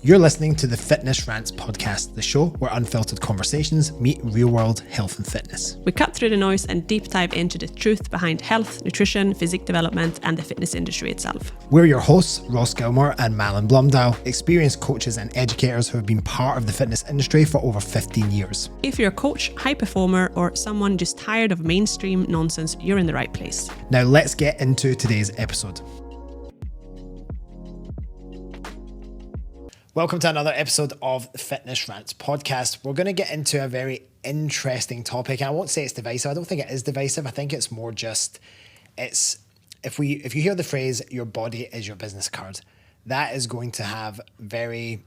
You're listening to the Fitness Rants Podcast, the show where unfiltered conversations meet real-world health and fitness. We cut through the noise and deep dive into the truth behind health, nutrition, physique development, and the fitness industry itself. We're your hosts, Ross Gilmore and Malin Blumdale, experienced coaches and educators who have been part of the fitness industry for over 15 years. If you're a coach, high performer, or someone just tired of mainstream nonsense, you're in the right place. Now let's get into today's episode. Welcome to another episode of the Fitness Rants Podcast. We're going to get into a very interesting topic. I won't say it's divisive. I don't think it is divisive. I think it's more just, if you hear the phrase, your body is your business card, that is going to have very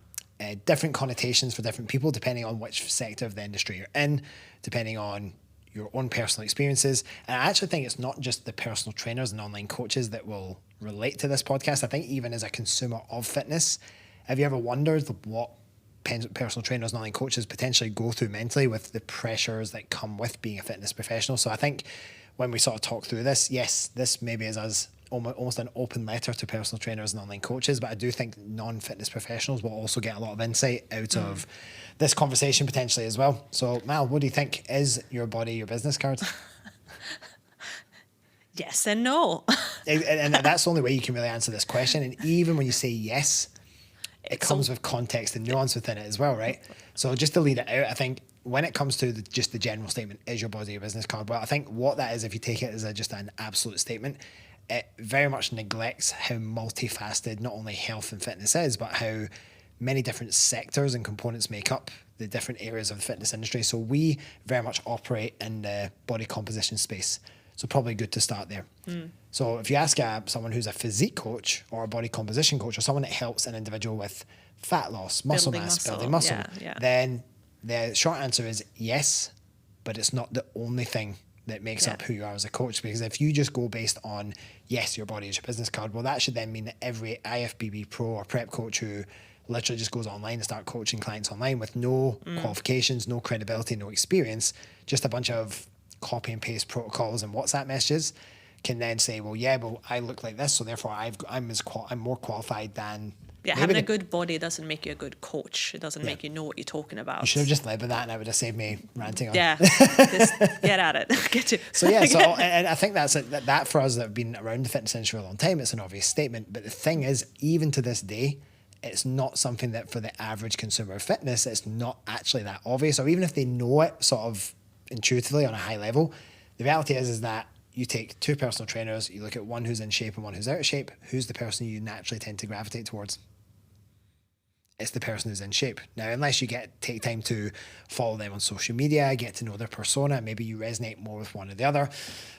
different connotations for different people, depending on which sector of the industry you're in, depending on your own personal experiences. And I actually think it's not just the personal trainers and online coaches that will relate to this podcast. I think even as a consumer of fitness, have you ever wondered what personal trainers and online coaches potentially go through mentally with the pressures that come with being a fitness professional? So I think when we sort of talk through this, yes, this maybe is us almost an open letter to personal trainers and online coaches, but I do think non-fitness professionals will also get a lot of insight out of this conversation potentially as well. So Mal, what do you think? Is your body your business card? Yes and no. And that's the only way you can really answer this question. And even when you say yes, it comes with context and nuance within it as well, right? So just to lead it out, I think when it comes to just the general statement, is your body your business card? Well, I think what that is, if you take it as just an absolute statement, it very much neglects how multifaceted not only health and fitness is, but how many different sectors and components make up the different areas of the fitness industry. So we very much operate in the body composition space. So probably good to start there. So if you ask someone who's a physique coach or a body composition coach or someone that helps an individual with fat loss, muscle mass, building muscle, then the short answer is yes, but it's not the only thing that makes up who you are as a coach. Because if you just go based on, yes, your body is your business card, well, that should then mean that every IFBB pro or prep coach who literally just goes online and start coaching clients online with no qualifications, no credibility, no experience, just a bunch of copy and paste protocols and WhatsApp messages, can then say, well, I look like this, so therefore I'm more qualified than. Yeah, having a good body doesn't make you a good coach. It doesn't make you know what you're talking about. You should have just led with that, and it would have saved me ranting on. Yeah, just get at it. Get you. So and I think that for us that have been around the fitness industry for a long time, it's an obvious statement. But the thing is, even to this day, it's not something that for the average consumer of fitness, it's not actually that obvious. Or even if they know it sort of intuitively on a high level, the reality is that you take two personal trainers, you look at one who's in shape and one who's out of shape. Who's the person you naturally tend to gravitate towards? It's the person who's in shape. Now, unless you take time to follow them on social media, get to know their persona, maybe you resonate more with one or the other.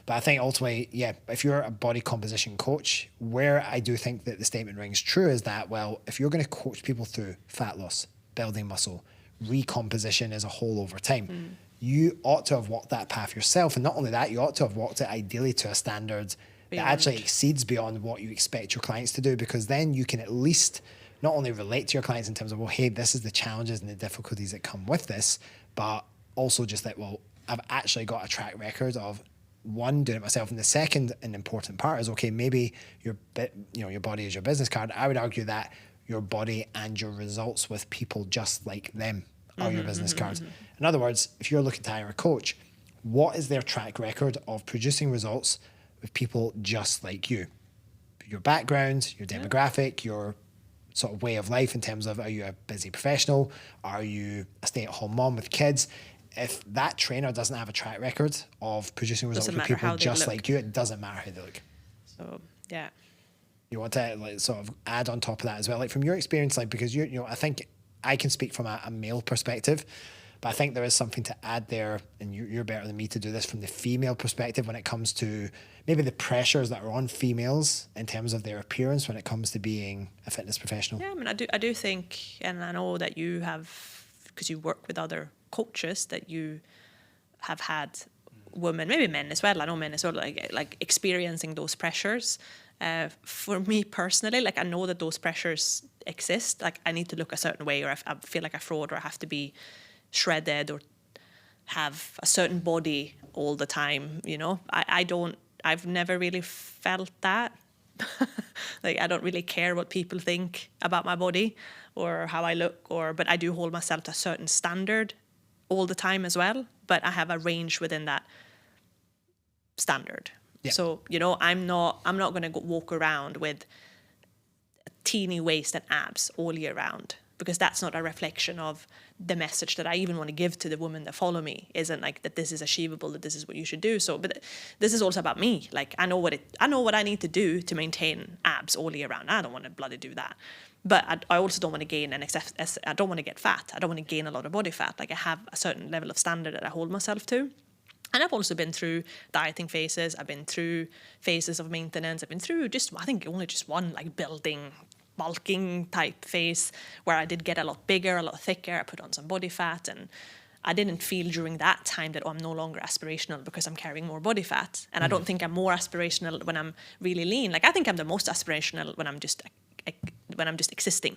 But I think ultimately, if you're a body composition coach, where I do think that the statement rings true is that, well, if you're going to coach people through fat loss, building muscle, recomposition as a whole over time, you ought to have walked that path yourself. And not only that, you ought to have walked it ideally to a standard that actually exceeds beyond what you expect your clients to do, because then you can at least not only relate to your clients in terms of, well, hey, this is the challenges and the difficulties that come with this, but also just that, well, I've actually got a track record of one, doing it myself. And the second and important part is, okay, maybe your body is your business card. I would argue that your body and your results with people just like them are your business cards. In other words, if you're looking to hire a coach, what is their track record of producing results with people just like you? Your background, your demographic, your sort of way of life in terms of, are you a busy professional? Are you a stay-at-home mom with kids? If that trainer doesn't have a track record of producing results with people just like you, it doesn't matter how they look. So, yeah. You want to sort of add on top of that as well, from your experience, because I think I can speak from a male perspective, but I think there is something to add there, and you're better than me to do this from the female perspective when it comes to maybe the pressures that are on females in terms of their appearance when it comes to being a fitness professional. Yeah, I mean, I do think, and I know that you have, because you work with other coaches, that you have had women, maybe men as well. I know men as well, like experiencing those pressures. For me personally, I know that those pressures exist. I need to look a certain way, or I feel like a fraud, or I have to be shredded or have a certain body all the time. I've never really felt that. Like, I don't really care what people think about my body or how I look, but I do hold myself to a certain standard all the time as well. But I have a range within that standard. Yeah. So, you know, I'm not going to walk around with a teeny waist and abs all year round, because that's not a reflection of the message that I even want to give to the women that follow me. Isn't like that this is achievable, that this is what you should do. So, but this is also about me. Like, I know what I need to do to maintain abs all year round. I don't want to bloody do that. But I also don't want to gain I don't want to get fat. I don't want to gain a lot of body fat. Like, I have a certain level of standard that I hold myself to. And I've also been through dieting phases. I've been through phases of maintenance. I've been through I think only just one, like, bulking type phase where I did get a lot bigger, a lot thicker. I put on some body fat, and I didn't feel during that time that I'm no longer aspirational because I'm carrying more body fat. And I don't think I'm more aspirational when I'm really lean. Like, I think I'm the most aspirational when I'm just existing.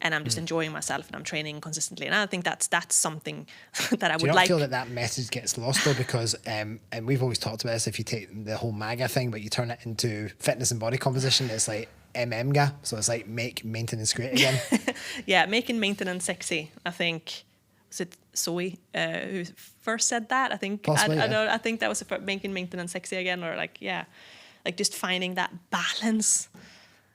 And I'm just enjoying myself, and I'm training consistently. And I think that's something that I would like. Do you not feel that message gets lost though? Because, and we've always talked about this, if you take the whole MAGA thing, but you turn it into fitness and body composition, it's like MMGA. So it's like make maintenance great again. Yeah, making maintenance sexy. I think, was it Zoe who first said that? I think, possibly, I think that was making maintenance sexy again, or like just finding that balance.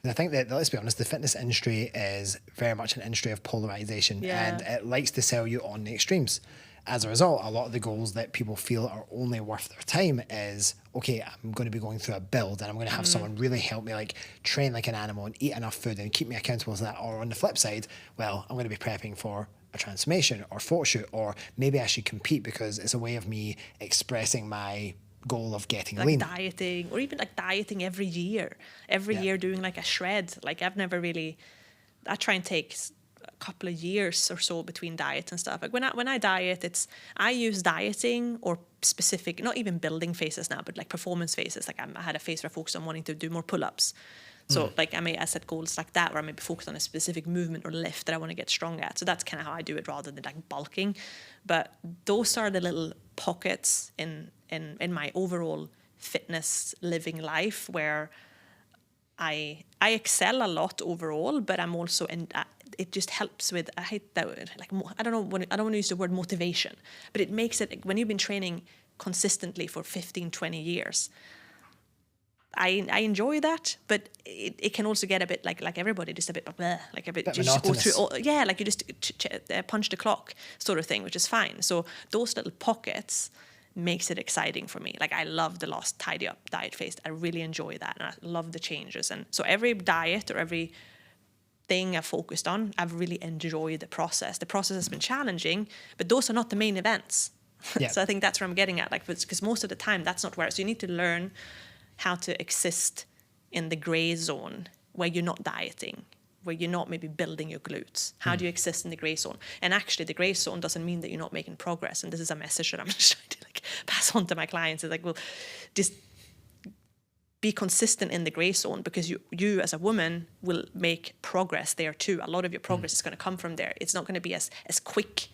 And I think that, let's be honest, the fitness industry is very much an industry of polarization, and it likes to sell you on the extremes. As a result, a lot of the goals that people feel are only worth their time is, okay, I'm going to be going through a build and I'm going to have someone really help me, like, train like an animal and eat enough food and keep me accountable to that. Or on the flip side, well, I'm going to be prepping for a transformation or photo shoot, or maybe I should compete because it's a way of me expressing my goal of getting lean. Dieting, or even like dieting every year doing like a shred. Like, I try and take a couple of years or so between diets and stuff. Like, when I diet, I use dieting or specific, not even building phases now, but like performance phases. Like, I had a phase where I focused on wanting to do more pull-ups. So like I set goals like that, where I maybe focus on a specific movement or lift that I want to get strong at. So that's kind of how I do it, rather than like bulking. But those are the little pockets in my overall fitness living life where I excel a lot overall, but I'm also it just helps with, I hate that word, like, I don't want to use the word motivation, but it makes it, when you've been training consistently for 15, 20 years, I enjoy that, but it can also get a bit like everybody, just a bit bleh, like a bit just go through like you just punch the clock sort of thing, which is fine. So those little pockets makes it exciting for me. Like, I love the last tidy up diet phase. I really enjoy that, and I love the changes. And so every diet or every thing I've focused on, I've really enjoyed the process. The process has been challenging, but those are not the main events. Yeah. So I think that's where I'm getting at, like, because most of the time that's not where. So you need to learn how to exist in the gray zone where you're not dieting, where you're not maybe building your glutes. How do you exist in the gray zone? And actually, the gray zone doesn't mean that you're not making progress. And this is a message that I'm just trying to like pass on to my clients. It's like, well, just be consistent in the gray zone, because you as a woman will make progress there too. A lot of your progress is going to come from there. It's not going to be as quick.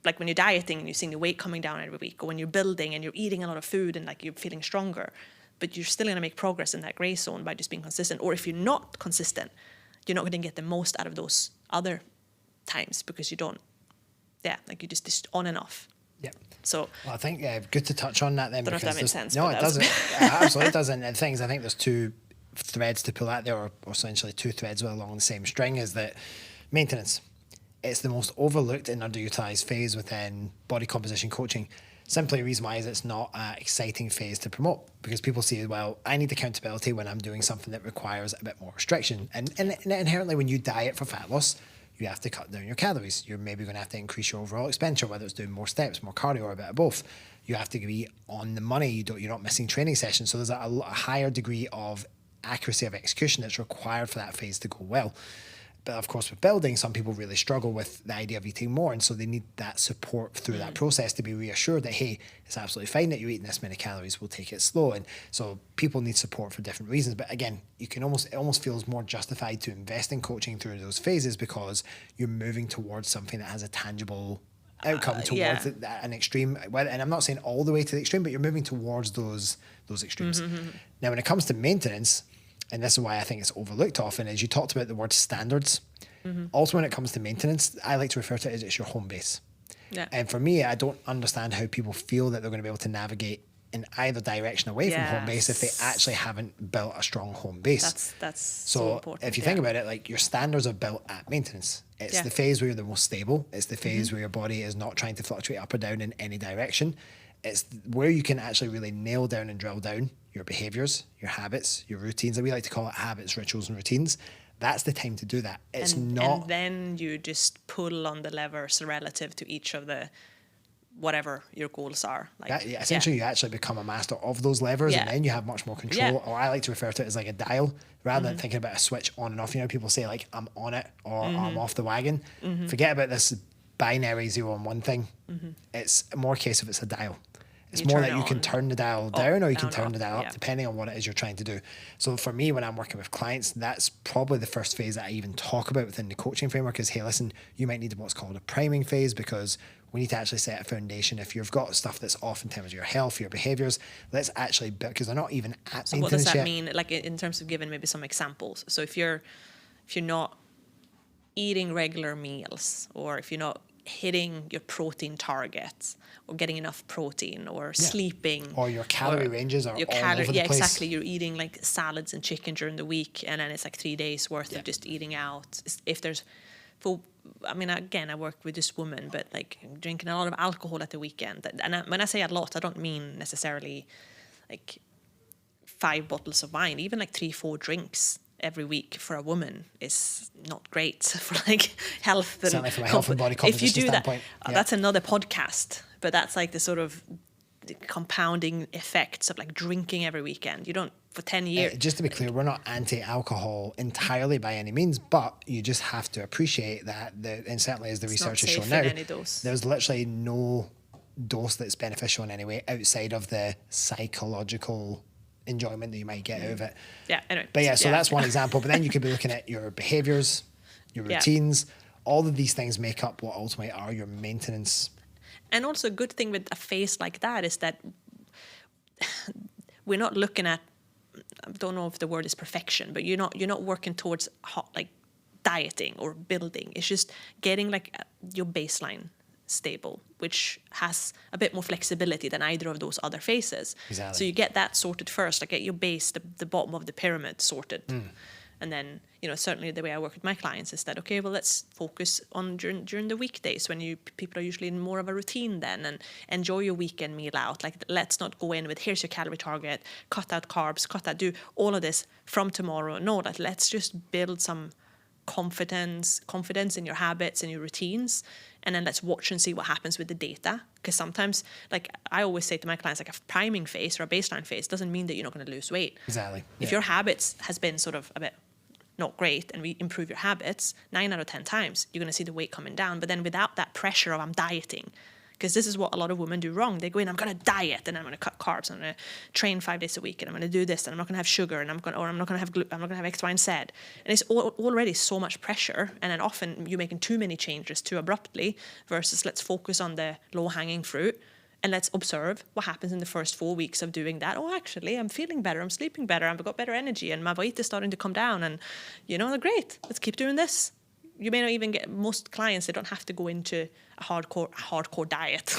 Like when you're dieting and you're seeing the weight coming down every week, or when you're building and you're eating a lot of food and like you're feeling stronger, but you're still going to make progress in that gray zone by just being consistent. Or if you're not consistent, you're not going to get the most out of those other times, because you don't, like you just on and off. Yeah. So, well, I think good to touch on that then. I don't know if that makes sense. No, it doesn't. It absolutely doesn't. And I think there's two threads to pull out there, or essentially two threads along the same string, is that maintenance. It's the most overlooked and underutilized phase within body composition coaching. Simply, the reason why is it's not an exciting phase to promote, because people say, well, I need accountability when I'm doing something that requires a bit more restriction. And inherently, when you diet for fat loss, you have to cut down your calories. You're maybe going to have to increase your overall expenditure, whether it's doing more steps, more cardio, or a bit of both. You have to be on the money. You're not missing training sessions. So there's a higher degree of accuracy of execution that's required for that phase to go well. But of course, with building, some people really struggle with the idea of eating more. And so they need that support through that process to be reassured that, hey, it's absolutely fine that you're eating this many calories. We'll take it slow. And so people need support for different reasons. But again, it almost feels more justified to invest in coaching through those phases, because you're moving towards something that has a tangible outcome towards an extreme. And I'm not saying all the way to the extreme, but you're moving towards those extremes. Now, when it comes to maintenance, and this is why I think it's overlooked often, is you talked about the word standards. Also, when it comes to maintenance, I like to refer to it as it's your home base. Yeah. And for me, I don't understand how people feel that they're going to be able to navigate in either direction away from home base if they actually haven't built a strong home base. That's so important. If you think about it, like your standards are built at maintenance. It's the phase where you're the most stable. It's the phase where your body is not trying to fluctuate up or down in any direction. It's where you can actually really nail down and drill down your behaviors, your habits, your routines. And we like to call it habits, rituals, and routines. That's the time to do that. And then you just pull on the levers relative to each of the whatever your goals are. Like essentially, you actually become a master of those levers, and then you have much more control. Or I like to refer to it as like a dial, rather than thinking about a switch on and off. You know, people say like I'm on it or I'm off the wagon. Forget about this binary 0 and 1 thing. It's more a case of it's a dial. It's more that you can turn the dial down or you can turn the dial up, depending on what it is you're trying to do. So for me, when I'm working with clients, that's probably the first phase that I even talk about within the coaching framework is, hey, listen, you might need what's called a priming phase, because we need to actually set a foundation. If you've got stuff that's off in terms of your health, your behaviors, let's actually build, because they're not even at so maintenance yet. what does that mean, like in terms of giving maybe some examples? So if you're not eating regular meals, or if you're not hitting your protein targets or getting enough protein or sleeping, or your calorie ranges are all over the place. Exactly. You're eating like salads and chicken during the week, and then it's like 3 days worth of just eating out. If there's, again, I work with this woman, but like drinking a lot of alcohol at the weekend. And when I say a lot, I don't mean necessarily like 5 bottles of wine, even like 3-4 drinks every week for a woman is not great for like health and certainly from a health and body composition if you do standpoint. That's another podcast, but that's like the sort of the compounding effects of like drinking every weekend. You don't for 10 years. Just to be clear, we're not anti-alcohol entirely by any means, but you just have to appreciate that, and certainly as the research has shown now, there's literally no dose that's beneficial in any way outside of the psychological enjoyment that you might get out of it. Anyway. But so that's one example. But then you could be looking at your behaviors, your routines. All of these things make up what ultimately are your maintenance. And also a good thing with a phase like that is that we're not looking at, I don't know if the word is perfection, but you're not working towards like dieting or building. It's just getting like your baseline stable, which has a bit more flexibility than either of those other phases. Exactly. So you get that sorted first, like get your base, the bottom of the pyramid sorted. And then, certainly the way I work with my clients is that, okay, well, let's focus on during the weekdays when people are usually in more of a routine then, and enjoy your weekend meal out. Like, let's not go in with, here's your calorie target, cut out carbs, do all of this from tomorrow. No, let's just build some confidence in your habits and your routines, and then let's watch and see what happens with the data. Because sometimes, like I always say to my clients, like a priming phase or a baseline phase doesn't mean that you're not going to lose weight. Exactly. If your habits has been sort of a bit not great, and we improve your habits 9 out of 10 times, you're going to see the weight coming down. But then without that pressure of I'm dieting, because this is what a lot of women do wrong. They go in, I'm going to diet, and I'm going to cut carbs, I'm going to train 5 days a week, and I'm going to do this, and I'm not going to have sugar, and I'm not going to have X, Y, and Z. And it's already so much pressure, and then often you're making too many changes too abruptly, versus let's focus on the low-hanging fruit, and let's observe what happens in the first 4 weeks of doing that. Oh, actually, I'm feeling better, I'm sleeping better, I've got better energy, and my weight is starting to come down, and great, let's keep doing this. You may not even get, most clients, they don't have to go into a hardcore diet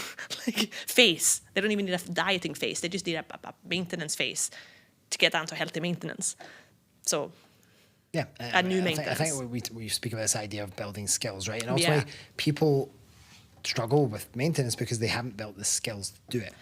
like phase. They don't even need a dieting phase. They just need a maintenance phase to get down to healthy maintenance. So a new maintenance. I think we speak about this idea of building skills, right? And also people struggle with maintenance because they haven't built the skills to do it.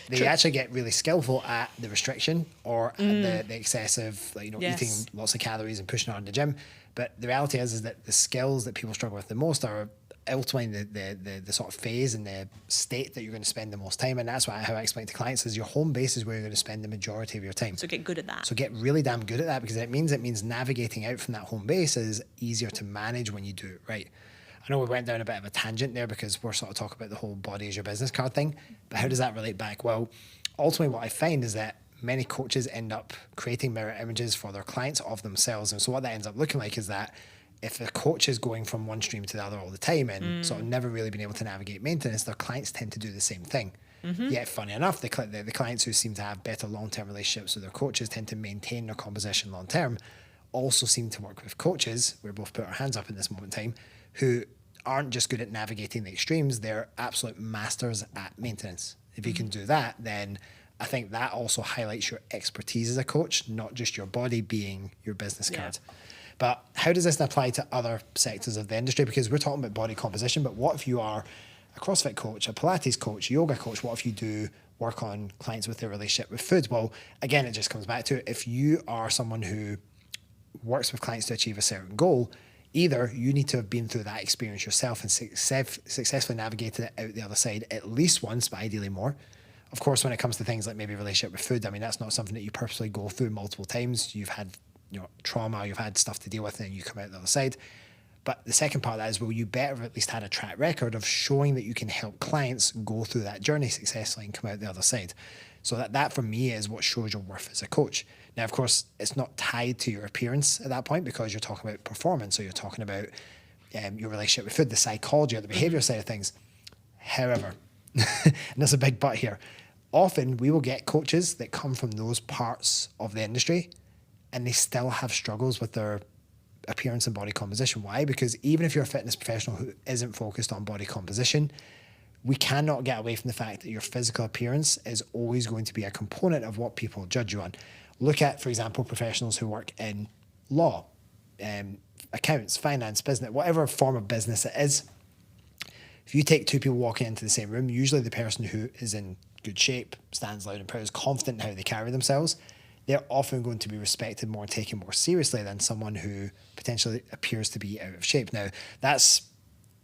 They actually get really skillful at the restriction or at the excessive, eating lots of calories and pushing hard in the gym. But the reality is that the skills that people struggle with the most are ultimately the sort of phase and the state that you're going to spend the most time in. That's how I explain to clients is your home base is where you're going to spend the majority of your time. So get good at that. So get really damn good at that, because it means navigating out from that home base is easier to manage when you do it right. I know we went down a bit of a tangent there because we're sort of talking about the whole body as your business card thing, but how does that relate back? Well, ultimately what I find is that many coaches end up creating mirror images for their clients of themselves. And so what that ends up looking like is that if the coach is going from one stream to the other all the time and sort of never really being able to navigate maintenance, their clients tend to do the same thing. Yet, funny enough, the clients who seem to have better long-term relationships with their coaches tend to maintain their composition long-term, also seem to work with coaches, we both put our hands up in this moment in time, who aren't just good at navigating the extremes, they're absolute masters at maintenance. If you can do that, then I think that also highlights your expertise as a coach, not just your body being your business card. But how does this apply to other sectors of the industry? Because we're talking about body composition, but what if you are a CrossFit coach, a Pilates coach, a yoga coach? What if you do work on clients with their relationship with food? Well, again, it just comes back to if you are someone who works with clients to achieve a certain goal, either you need to have been through that experience yourself and successfully navigated it out the other side at least once, but ideally more. Of course, when it comes to things like maybe relationship with food, I mean, that's not something that you purposely go through multiple times. You've had, trauma, you've had stuff to deal with, and you come out the other side. But the second part of that is, well, you better have at least had a track record of showing that you can help clients go through that journey successfully and come out the other side. So that for me is what shows your worth as a coach. Now, of course, it's not tied to your appearance at that point because you're talking about performance, or you're talking about your relationship with food, the psychology or the behavior side of things. However, and there's a big but here, often we will get coaches that come from those parts of the industry and they still have struggles with their appearance and body composition. Why? Because even if you're a fitness professional who isn't focused on body composition, we cannot get away from the fact that your physical appearance is always going to be a component of what people judge you on. Look at, for example, professionals who work in law, accounts, finance, business, whatever form of business it is. If you take two people walking into the same room, usually the person who is in good shape, stands loud and proud, is confident in how they carry themselves, they're often going to be respected more and taken more seriously than someone who potentially appears to be out of shape. Now, that's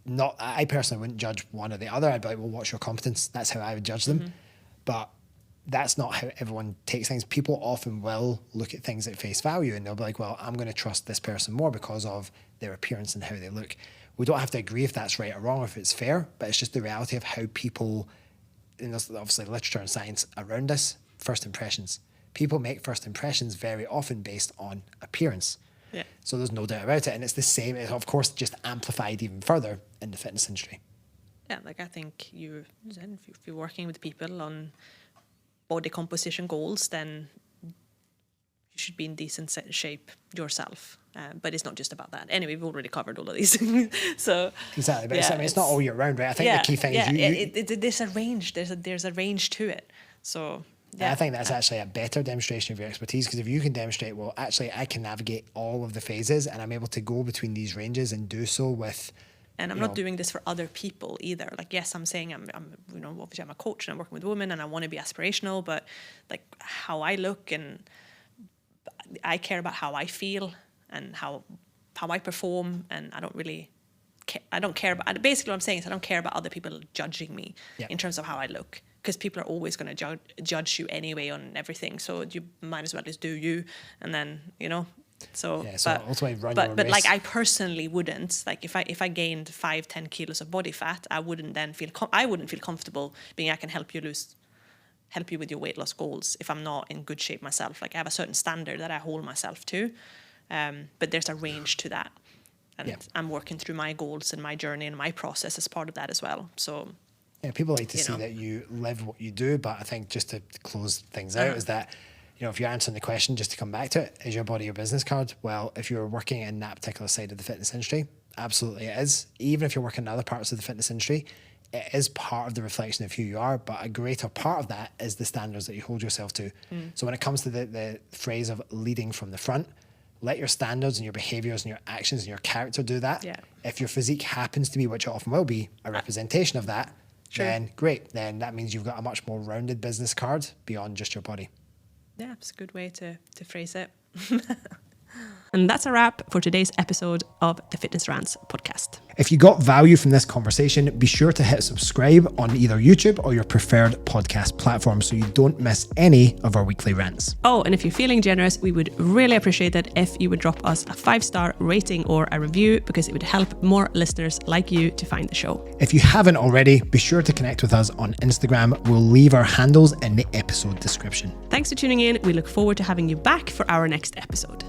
not, I personally wouldn't judge one or the other. I'd be like, well, what's your competence? That's how I would judge them. But that's not how everyone takes things. People often will look at things at face value and they'll be like, well, I'm going to trust this person more because of their appearance and how they look. We don't have to agree if that's right or wrong, or if it's fair, but it's just the reality of how people, and there's obviously literature and science around this, first impressions. People make first impressions very often based on appearance. Yeah. So there's no doubt about it. And it's the same, it's of course, just amplified even further in the fitness industry. Yeah, like I think if you're working with people on body composition goals, then you should be in decent shape yourself. But it's not just about that. Anyway, we've already covered all of these things. So exactly, but yeah, it's not all year round, right? I think the key thing is there's a range. There's a range to it. So yeah, I think that's actually a better demonstration of your expertise, because if you can demonstrate, well, actually, I can navigate all of the phases and I'm able to go between these ranges and do so with. And I'm not doing this for other people either. Like, yes, I'm saying I'm obviously I'm a coach and I'm working with women and I want to be aspirational, but like how I look and I care about how I feel and how I perform, and I don't care about, basically what I'm saying is I don't care about other people judging me in terms of how I look, because people are always going to judge you anyway on everything, so you might as well just do you, and then so ultimately run your own but race. like I personally wouldn't, like if I gained 5-10 kilos of body fat, I wouldn't then feel comfortable being I can help you with your weight loss goals if I'm not in good shape myself. Like I have a certain standard that I hold myself to. But there's a range to that, and I'm working through my goals and my journey and my process as part of that as well. So people like to see that you live what you do, but I think just to close things out is that, if you're answering the question, just to come back to it, is your body your business card? Well, if you're working in that particular side of the fitness industry, absolutely it is. Even if you're working in other parts of the fitness industry, it is part of the reflection of who you are, but a greater part of that is the standards that you hold yourself to. So when it comes to the phrase of leading from the front, let your standards and your behaviors and your actions and your character do that. Yeah. If your physique happens to be, which it often will be, a representation of that, then great. Then that means you've got a much more rounded business card beyond just your body. Yeah, it's a good way to phrase it. And that's a wrap for today's episode of the Fitness Rants podcast. If you got value from this conversation, be sure to hit subscribe on either YouTube or your preferred podcast platform so you don't miss any of our weekly rants. Oh, and if you're feeling generous, we would really appreciate it if you would drop us a 5-star rating or a review, because it would help more listeners like you to find the show. If you haven't already, be sure to connect with us on Instagram. We'll leave our handles in the episode description. Thanks for tuning in. We look forward to having you back for our next episode.